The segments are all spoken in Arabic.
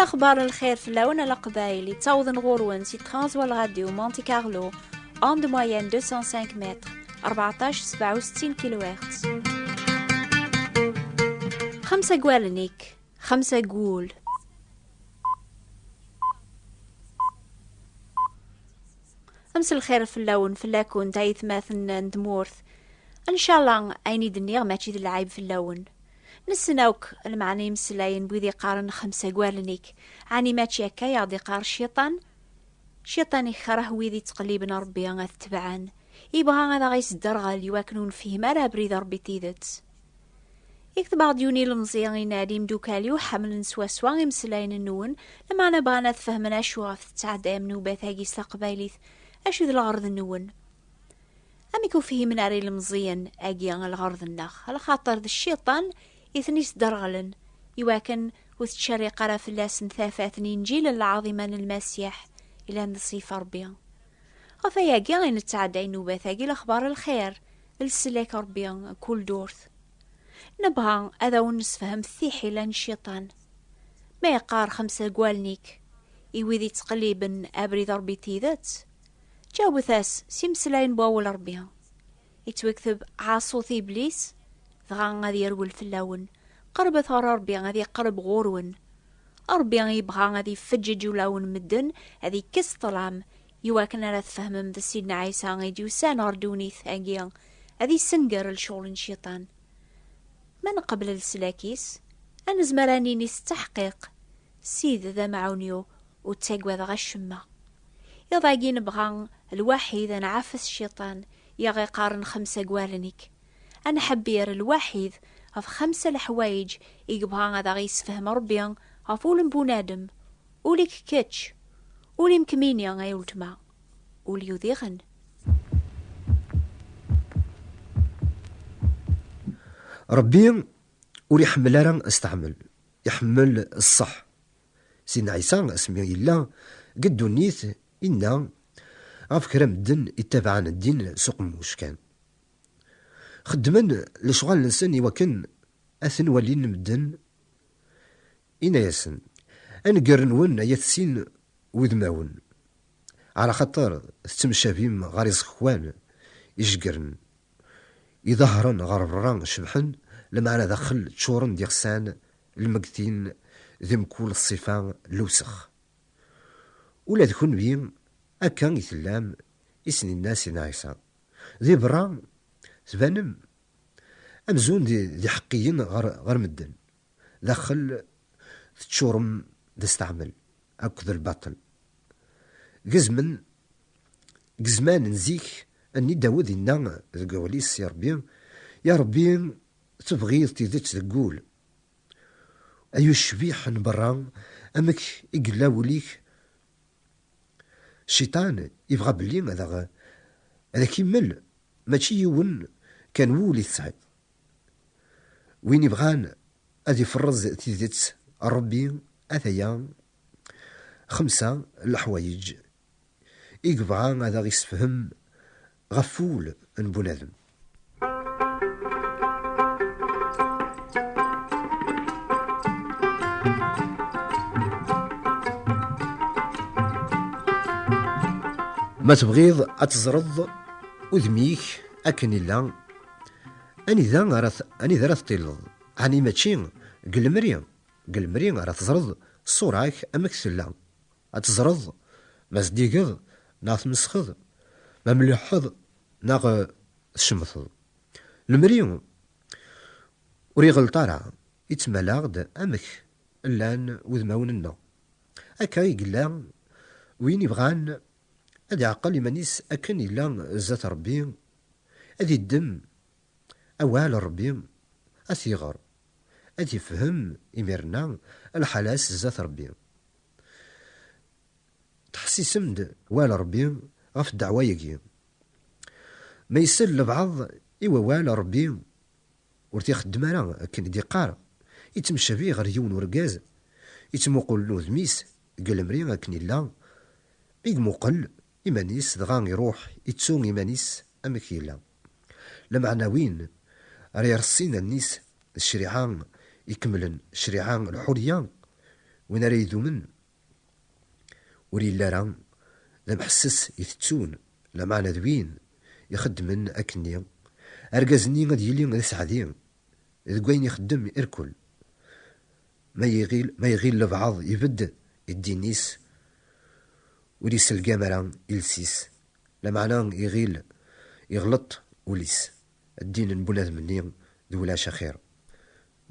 أخبار الخير في اللون القبائلي تعوض غورون سي ترانزوال راديو مونتي كارلو أوند موين 205 متر 1467 كيلو هرتز. 5 قوالنيك 5 قول. أمس الخير في اللون في اللاكون تايث ماثن ندمورث إن شاء الله أيني دنيغ ماشي ذي العيب في اللون. نسناوك المعني مسلاين بوذي قارن 5 قوالنيك عني ماشي هكا يعطي قار الشيطان يخره ويذي تقليبنا ربي غاث تبعان يبغى غادا غيسدرغل يواكنون فيه ما راه بريد ربي تيدت يكتب عديوني المزيان ينادي مدوكالي وحمل نسواسوا يمسلاين النون لما انا بغانا تفهمنا شو غاف تتعدى منوبات هاكي ساقبايليث اشو ذي الغرض النون اميكو فيه من اري المزيان اجي الغرض النخ على خاطر ذا الشيطان يثنيس درغلن يواكن وتشري قرا في اللاس ثافات نينجيل العظيمة المسيح إلى نصيف ربيا غفاياكي غين نتعدى نوباتاكي الأخبار الخير السلاك ربيا كل دورث نبغى هذا ونسفهم ثيحي لان الشيطان ما يقار 5 قوالنيك يويذي تقليبا أبري ضربي تيذات جاوب ثاس سيمسلاين بواول ربيا يتوكتب عاصوث إبليس ضغان غادي يرول في اللون قرب ثار ربي غادي قرب غورون ربي يبغى غادي يفجج ولون مدن هذي كس طلام يواكن راه تفهم من سيدنا عيسى غادي وسان اردونيث اجيا هذي سنقر الشغل الشيطان من قبل السلاكيس انا زمراني نستحقق سيد ذا معونيو وتاقوى ذا غشمة يضاقي نبغى الوحيد انا عافس الشيطان يغي قارن 5 قوالنيك أنا حبير الوحيد هف 5 الحوايج يقبها غادا غيسفهم ربيا هفول بونادم وليك كتش ولي مكمينيا غيولتما وليو ذيغن ربي ولي يحمل راه استعمل يحمل الصح سيدنا عيسى اسمي إلا قدو نيث إنا غفكرا مدن يتبعان الدين سوق موشكان خدمن لشغال الانسان يوكن اثن ولين مدن إنا ياسن انقرن ون يثسين وذماون على خطر تمشى بيم غاريز خوان يشقرن يظهرن غربران شبحن لما انا دخل تشورن ديغسان المقتين ذم كل الصفة لوسخ ولا تكون بيم اكان يتلام اسن الناس نايسا ذي برا تبانم أمزون دي حقيين غير مدن داخل تشورم دستعمل أكذ الباطل قزمان نزيك أني داود إنا ذقوليس يا ربي تبغي تيذت تقول أيو الشبيح نبرا أمك إقلا وليك الشيطان يبغى بلي هذا كيمل ماشي يون كان وولي تسعد وين يبغان أدي فرز تيذت ربي أثيا 5 الحوايج يقبعان هذا غيسفهم غفول بنادم ما تبغيض أتزرض وذميك أكن إلا أني ذا راه تطيلض عني ماشي قل راه تزرض صوراك أمك سلا أتزرض ما زديقض ناث مسخض ما مليحض ناغ شمثض المريم وري غلطارا يتملاغد أمك اللان وذماوننا أكا يقلا وين يبغان أدي عقل يمانيس أكن إلا زات ربي أدي الدم أوال ربي أثيغر أدي فهم إميرنا الحلاس زات ربي تحسيسمد وال ربي غف الدعوة يجي ما يسل لبعض إوا وال ربي ورتي خدمانا كن دي قار يتمشى بيه غير يون ورقاز يتموقل له ذميس قال مريم أكن إلا يقموقل إيمانيس دغان يروح يتسوم إيمانيس أمك إلا لمعناوين راه يرسينا النيس الشريعان يكملن شريعان الحرية وين راه يذومن وري لا راه لا محسس يتتون لا معنى دوين يخدمن أكني أرجزني غادي يلي غادي سعدين إذ كوين يخدم إركل ما يغيل لبعض يبد الدينيس وليس الجامرة إلسيس لا معنى يغيل يغلط وليس الدين نبنات مني دولا شخير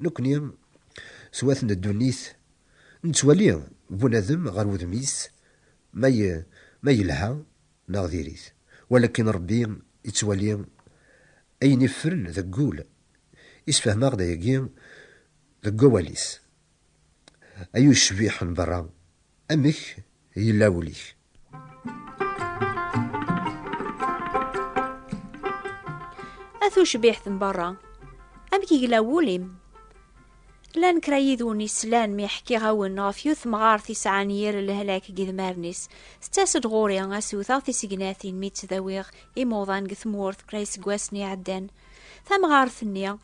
نكني سواثن الدنيث نتولي بنادم غير وذميس ما يلها ناغذيريث ولكن ربي يتولي أين يفرن ذقول يسفهم غدا يقين ذقواليس أيو الشبيح برا أمك يلا وليك أثو شبيح برا أمك يلا وليم لان كرايدوني سلان ميحكي غاون غفيوث مغارثي سعانير الهلاك قذ مارنيس ستاسد غوري غاسوثا في سيقناثين ميت ذاويغ إموضان قثمورث كرايس قواسني عدان ثم غارثني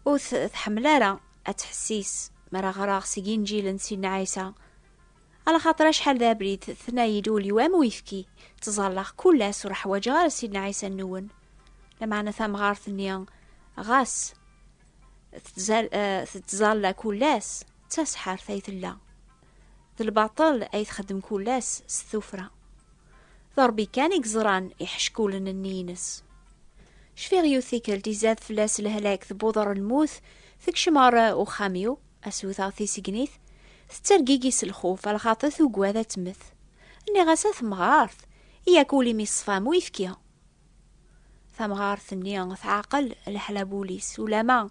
وث حملارا أتحسيس مرا غراغ سيقين جيلن سينا عيسى على خاطر شحال ذا بريد ثناي دولي وام ويفكي تظلق كل سرح وجار سيدنا عيسى النون لمعنى ثم غارثني غاس تتزال كولاس تسحر ثيث الله ذا الباطل أي تخدم كولاس ستوفرة ضربي كان يقزران يحشكولن النينس شفي غيوثيكل تيزاد فلاس الهلاك ذبوضر الموث ثك شمارة وخاميو أسوثا ثي سيقنيث سترقيقيس الخوف على خاطر ثوقوا ذا تمث اني غاساث مغارث إيا كولي ميصفام ويفكيها ثمغارث اني ثعاقل الحلابوليس ولا ما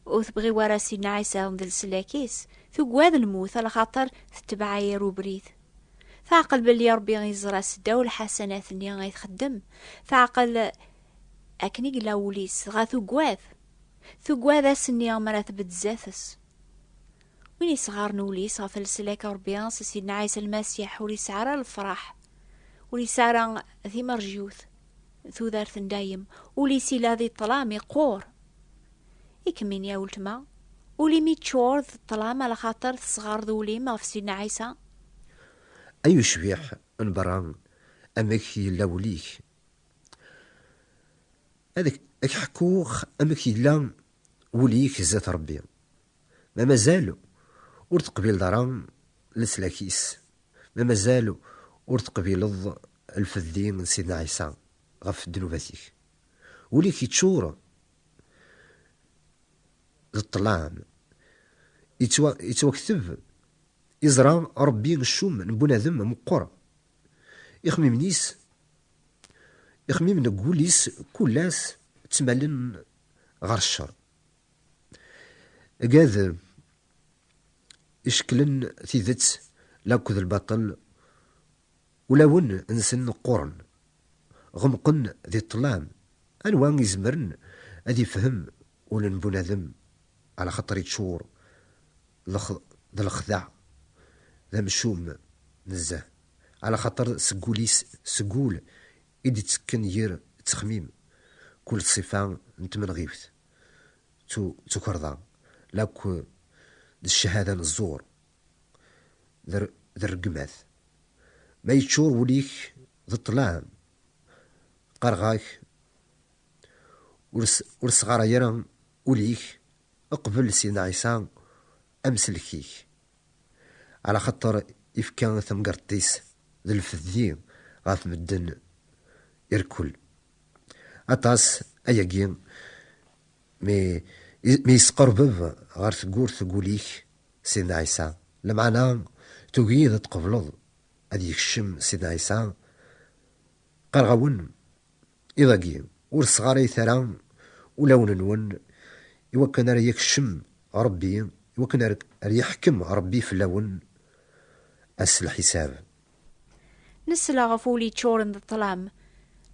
وثبغي ورا سيدنا عيسى ونذل سلاكيس ثوقوا ذا الموت على خاطر تتبعاير وبريد ثعقل باللي ربي غيزرا سدا والحسنات اني غيتخدم ثعقل أكني قلا وليس غا ثوقوا ذا سني مرات بتزاثس وين يصغار نوليس غفل سلاك ربي سيدنا عيسى المسيح وليس عرى الفرح وليس عرى ذي مرجيوث ثو ذارث دايم وليس لا ذي الطلام يقور يكمين يا ولتما ولي ميتشور ذي الطلام على خاطر صغار ذولي ما في سيدنا عيسى أي شبيح انبران أمك يلا وليك هذاك حكوخ أمك يلا وليك زات ربي ما مازالو ورتقبيل داران لسلاكيس ما مازالو ورتقبيل الفذين سيدنا عيسى غف دنوباتيك وليك يتشور الطلام يتوكتب يزرع ربي الشوم نبنادم مقرى يخمي منيس يخمي من قوليس كلاس تمالن غير الشر قاذ يشكلن تيذت لاكذ الباطل ولاون انسن قرن غمقن ذي الطلام انوان يزمرن اذي فهم ولن بنادم على خطر يتشور ذا الخدع ذا مشوم نزاه على خطر سقوليس سقول إدي تسكن يير تخميم كل صفة نتمن غيوث تكرضا لاكو الشهادة الزور ذا الرقماث ما يتشور وليك ذا الطلام قرغاك ورسغارا يرى وليك اقبل سيدنا عيسى امسلكيك على خطر إفكان ثم قرطيس ذا الفذي غاف مدن يركل أطاس أياقين مي يسقربب غار ثقوليك سيدنا عيسى لمعنى توقيد تقبلض هذي يكشم سيدنا عيسى قرغون إذاقين ورصغاري ثرام ولون نون يوكن راه يكشم ربي يوكن راه يحكم ربي في اللون أس الحساب نسلا غفولي تشورن الظلام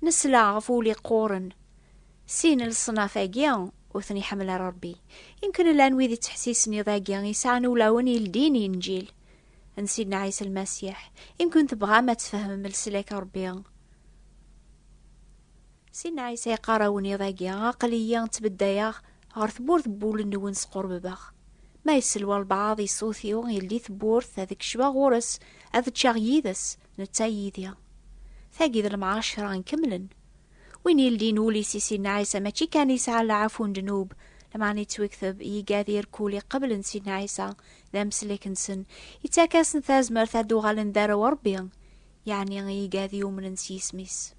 نسلا غفولي قورن سين الصنافاقيا وثني حمل ربي يمكن الآن ويذي تحسيسني ضاقيا يسعن ولاون يلديني إنجيل نسيدنا عيسى المسيح يمكن تبغى ما تفهم ملسلاك ربي سيدنا عيسى يقراوني ضاقيا عقليا تبدايا غار ثبور ثبول النون سقور بباغ ما يسلوى البعض يصوثيو يلي ثبورث هذيك شبا غورس هذا تشاغ يدس نتا يديا ثاقي ذا المعاشرة نكملن وين يلدي نولي سيدنا عيسى ماشي كان يسعى لعفو جنوب لما عني توكثب يقاذير كولي قبل سيدنا عيسى ذا مسلك نسن يتاكاس نثازمر ثادو غالن دار وربيا يعني يقاذيو من نسيسميس.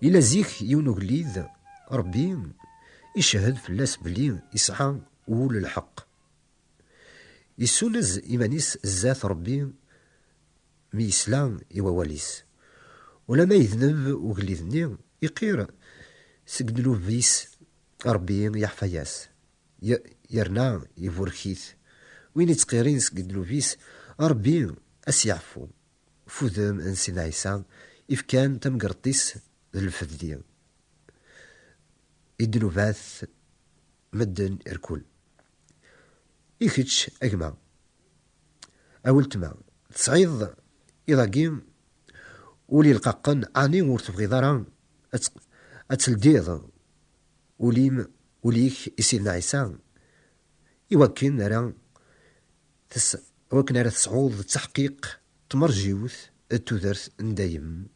إلا زيك يونو قليد ربي يشهد في اللاس بلي يسعى ول الحق يسونز إيمانيس الزات ربي ميسلام إواليس ولا ما يذنب وقليدني يقير سقدلو بيس ربي يحفياس يرنا يفورخيث وين يتقيرين سقدلو بيس ربي أسيعفو فوذم أنسينا عيسى إف كان تمقرطيس الفدية الدنوبات مدن إركول إيكتش أجمع أولتما تصعيد إذا قيم ولي القاقن عني ورتبغي ضران أتلديض وليك يسيرنا عيسى يوكن راه وكن راه تصعود تحقيق تمرجيوث التودرث ندايم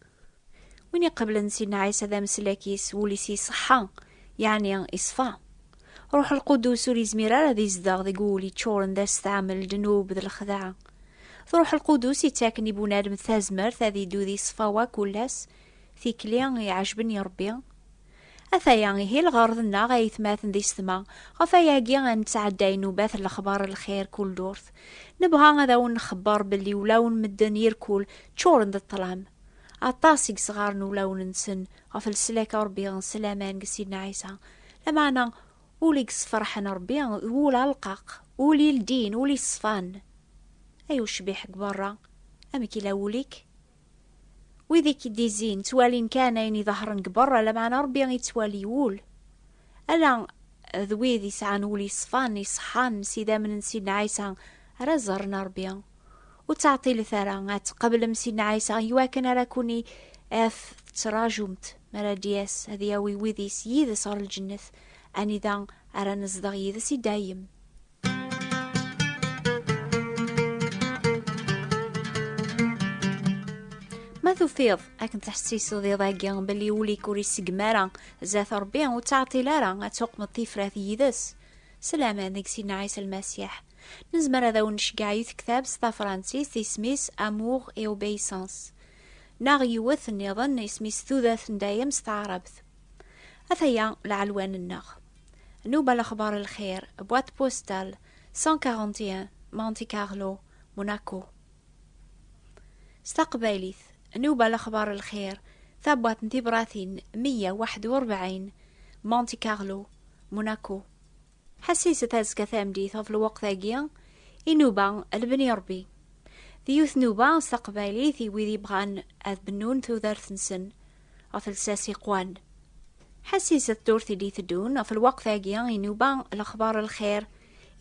وين قبل نسينا عيسى ذا مسلاكيس وليسي صحة يعني إصفاء روح القدوس ولي زميرة ذي زداغ ذي قولي تشورن ذا استعمل الجنوب ذي الخداع روح القدوس يتاكني بنادم ثازمر ذي دو ذي صفاوا كلاس ذي كليان يعجبني ربي أثايا هي الغرضنا غيثماثن ذي السما غفايا كيا نتعدى نوبات الأخبار الخير كل دورث نبغى غدا ونخبر باللي ولاون مدن يركول تشورن ذا الظلام عطاسيك صغار نولاون نسن غفل سلاك ربي سلامان قسيدنا عيسى لمعنا ولي فرحان ربي ولا القاق ولي الدين ولي الصفان ايو شبيحك برا امي كيلا وليك وذيك ديزين توالين كانين ظهرن برا لمعنا ربي يتوالي يول الا ذويذي سعان ولي صفان يصحان سيدا من سيدنا عيسى رزرنا ربي وتعطي لثرا قبل مسيدنا عيسى يواكن راكوني اف تراجمت مرادياس هذي ياوي وذي سيد صار الجنث اني ذا ارى نزدغ يذسي دايم ما تفيض اكن تحسيسو ذي ضاقيان بلي ولي كوري سقمارا زات ربيع وتعطي لارا اتوق مطيفرا يذس سلاما ذيك سيدنا عيسى المسيح نزمر هذا ونشقع كتاب ستا فرانسيس اسميس امور اي اوبيسانس ناغ يوث النظن اسميس ثوذاث دايم استعربث أثيا العلوان النغ نوبة الأخبار الخير بوات بوستال 141 مونتي كارلو موناكو استقباليث نوبة الأخبار الخير ثبوات انتبراثين 141 مونتي كارلو موناكو حسيسة تازكا ثامديث في الوقت ذاقيا إنوبة البني ربي ذيوث نوبة استقباليث ويذي بغان أذبنون ثوذارث نسن غفل ساسي قوان حسيسة دورثي دي ثدون في الوقت ذاقيا إنوبة الأخبار الخير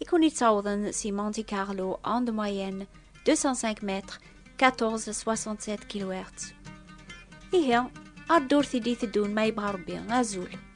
يكون يتعوضن سي مونتي كارلو أند موين 205 متر 1467 كيلو هرتز إيه الدورثي دي ثدون ما يبغى ربي غازول